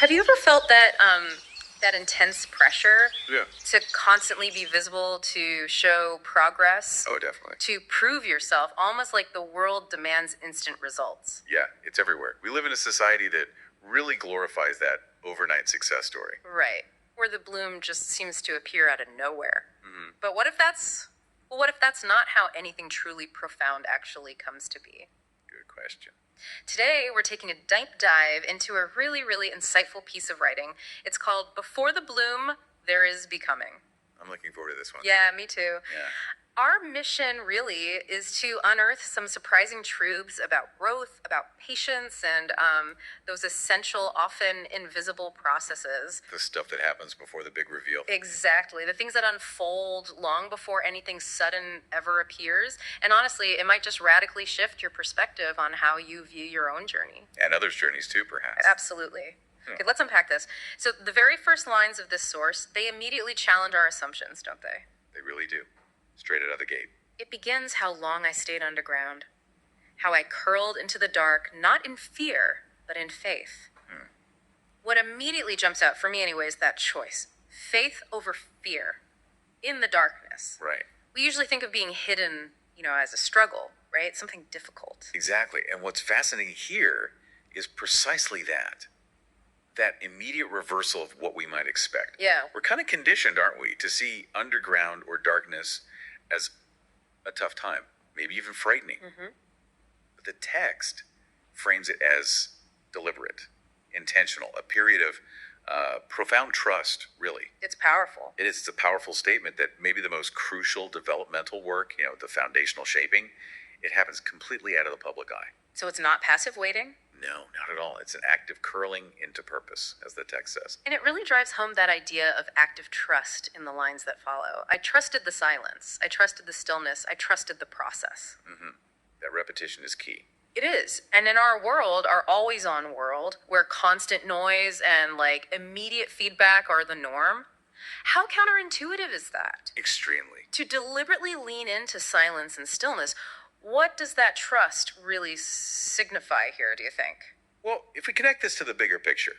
Have you ever felt that intense pressure Yeah. to constantly be visible, to show progress, Oh, definitely. to prove yourself, almost like the world demands instant results? Yeah, it's everywhere. We live in a society that really glorifies that overnight success story. Right. Where the bloom just seems to appear out of nowhere. Hmm. But what if that's not how anything truly profound actually comes to be? Good question. Today, we're taking a deep dive into a really, really insightful piece of writing. It's called Before the Bloom, There Is Becoming. I'm looking forward to this one. Yeah, me too. Yeah. Our mission really is to unearth some surprising truths about growth, about patience, and those essential, often invisible processes. The stuff that happens before the big reveal. Exactly. The things that unfold long before anything sudden ever appears. And honestly, it might just radically shift your perspective on how you view your own journey. And others' journeys too, perhaps. Absolutely. Okay, let's unpack this. So, the very first lines of this source, they immediately challenge our assumptions, don't they? They really do. Straight out of the gate. It begins how long I stayed underground, how I curled into the dark, not in fear, but in faith. What immediately jumps out, for me anyway, is that choice. Faith over fear. In the darkness. Right. We usually think of being hidden, as a struggle, right? Something difficult. Exactly. And what's fascinating here is precisely that. That immediate reversal of what we might expect. Yeah. We're kind of conditioned, aren't we, to see underground or darkness as a tough time, maybe even frightening. But the text frames it as deliberate, intentional, a period of profound trust, really. It's powerful. It is a powerful statement that maybe the most crucial developmental work, the foundational shaping, it happens completely out of the public eye. So it's not passive waiting? No, not at all. It's an active curling into purpose, as the text says. And it really drives home that idea of active trust in the lines that follow. I trusted the silence. I trusted the stillness. I trusted the process. That repetition is key. It is. And in our world, our always on world, where constant noise and immediate feedback are the norm, how counterintuitive is that? Extremely. To deliberately lean into silence and stillness, what does that trust really signify here, do you think? Well, if we connect this to the bigger picture,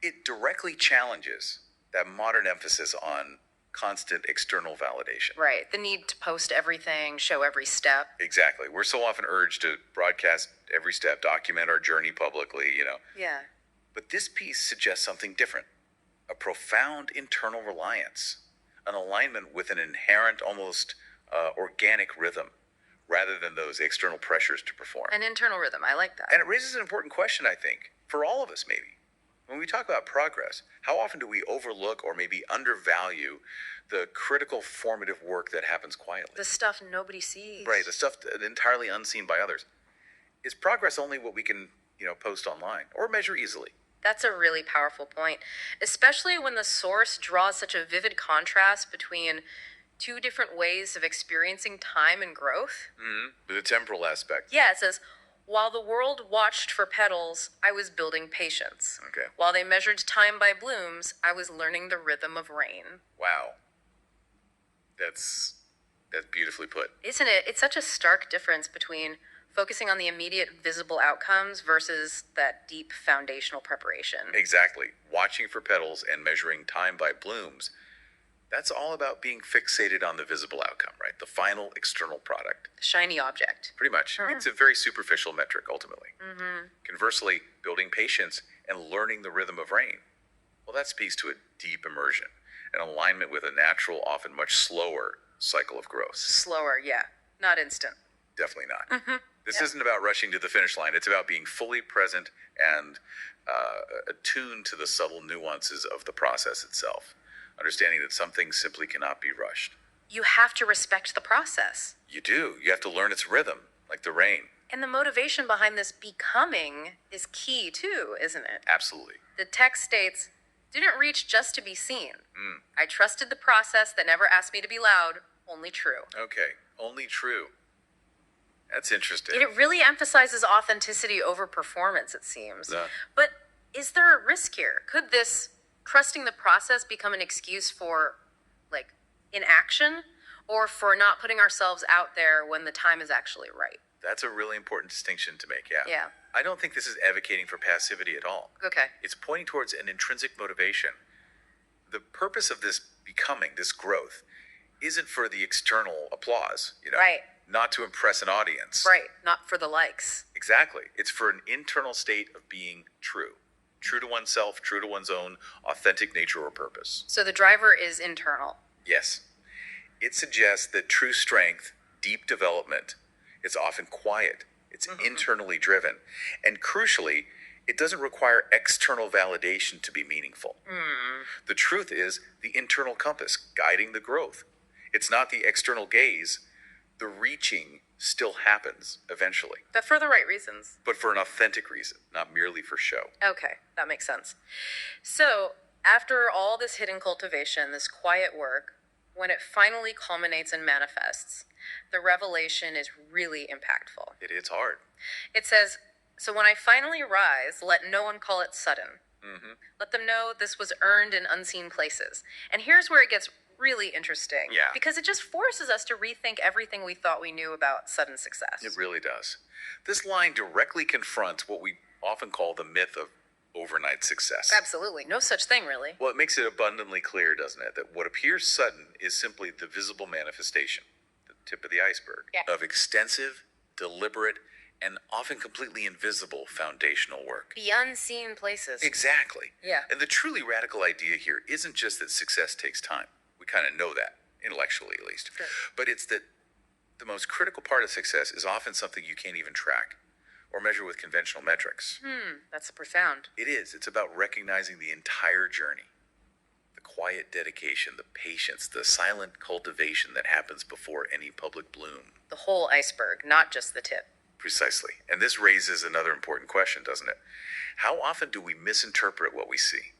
it directly challenges that modern emphasis on constant external validation. Right. The need to post everything, show every step. Exactly. We're so often urged to broadcast every step, document our journey publicly, Yeah. But this piece suggests something different. A profound internal reliance, an alignment with an inherent, almost organic rhythm, rather than those external pressures to perform. An internal rhythm. I like that. And it raises an important question, I think, for all of us maybe. When we talk about progress, how often do we overlook or maybe undervalue the critical formative work that happens quietly? The stuff nobody sees. Right, the stuff entirely unseen by others. Is progress only what we can, post online or measure easily? That's a really powerful point, especially when the source draws such a vivid contrast between two different ways of experiencing time and growth. The temporal aspect. Yeah, it says, while the world watched for petals, I was building patience. Okay. While they measured time by blooms, I was learning the rhythm of rain. Wow. That's beautifully put. Isn't it? It's such a stark difference between focusing on the immediate visible outcomes versus that deep foundational preparation. Exactly. Watching for petals and measuring time by blooms. That's all about being fixated on the visible outcome, right? The final external product. Shiny object. Pretty much. It's a very superficial metric, ultimately. Conversely, building patience and learning the rhythm of rain. Well, that speaks to a deep immersion, an alignment with a natural, often much slower cycle of growth. Slower, yeah. Not instant. Definitely not. This isn't about rushing to the finish line. It's about being fully present and attuned to the subtle nuances of the process itself. Understanding that some things simply cannot be rushed. You have to respect the process. You do. You have to learn its rhythm, like the rain. And the motivation behind this becoming is key too, isn't it? Absolutely. The text states, didn't reach just to be seen. I trusted the process that never asked me to be loud, only true. Okay. Only true. That's interesting. It really emphasizes authenticity over performance, it seems. Yeah. But is there a risk here? Could this trusting the process become an excuse for, inaction? Or for not putting ourselves out there when the time is actually right? That's a really important distinction to make, yeah. Yeah. I don't think this is advocating for passivity at all. Okay. It's pointing towards an intrinsic motivation. The purpose of this becoming, this growth, isn't for the external applause, Right. not to impress an audience. Right. Not for the likes. Exactly. It's for an internal state of being true. True to oneself, true to one's own authentic nature or purpose. So the driver is internal. Yes. It suggests that true strength, deep development, it's often quiet. It's internally driven. And crucially, it doesn't require external validation to be meaningful. The truth is the internal compass guiding the growth. It's not the external gaze. The reaching still happens eventually, But for the right reasons. but for an authentic reason, not merely for show. Okay, that makes sense. So, after all this hidden cultivation, this quiet work, when it finally culminates and manifests, the revelation is really impactful. It's hard. It says, "So when I finally rise, let no one call it sudden. Let them know this was earned in unseen places." And here's where it gets really interesting. Yeah. Because it just forces us to rethink everything we thought we knew about sudden success. It really does. This line directly confronts what we often call the myth of overnight success. Absolutely. No such thing, really. Well, it makes it abundantly clear, doesn't it, that what appears sudden is simply the visible manifestation, the tip of the iceberg, Yeah. of extensive, deliberate, and often completely invisible foundational work. The unseen places. Exactly. Yeah. And the truly radical idea here isn't just that success takes time. We kind of know that, intellectually at least. Sure. But it's that the most critical part of success is often something you can't even track or measure with conventional metrics. That's profound. It is. It's about recognizing the entire journey. The quiet dedication, the patience, the silent cultivation that happens before any public bloom. The whole iceberg, not just the tip. Precisely. And this raises another important question, doesn't it? How often do we misinterpret what we see?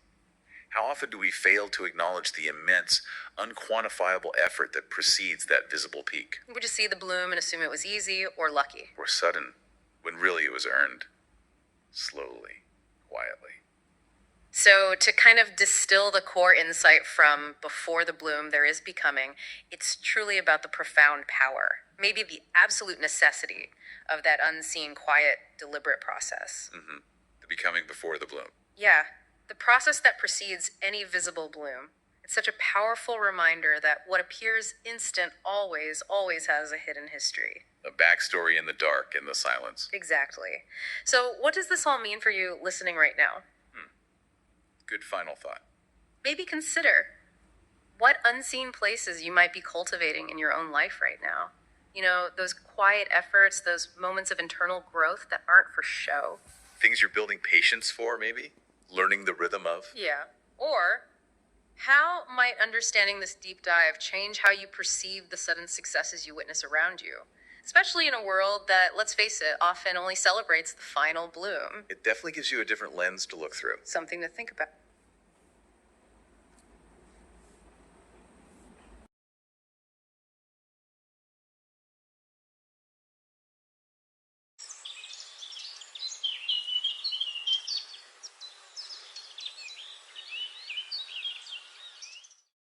How often do we fail to acknowledge the immense, unquantifiable effort that precedes that visible peak? We just see the bloom and assume it was easy or lucky. Or sudden, when really it was earned slowly, quietly. So, to kind of distill the core insight from before the bloom, there is becoming, it's truly about the profound power, maybe the absolute necessity of that unseen, quiet, deliberate process. The becoming before the bloom. Yeah, the process that precedes any visible bloom. It's such a powerful reminder that what appears instant always has a hidden history. A backstory in the dark, in the silence. Exactly. So, what does this all mean for you listening right now? Good final thought. Maybe consider what unseen places you might be cultivating in your own life right now. You know, those quiet efforts, those moments of internal growth that aren't for show. Things you're building patience for, maybe? Learning the rhythm of? Yeah. Or how might understanding this deep dive change how you perceive the sudden successes you witness around you? Especially in a world that, let's face it, often only celebrates the final bloom. It definitely gives you a different lens to look through. Something to think about.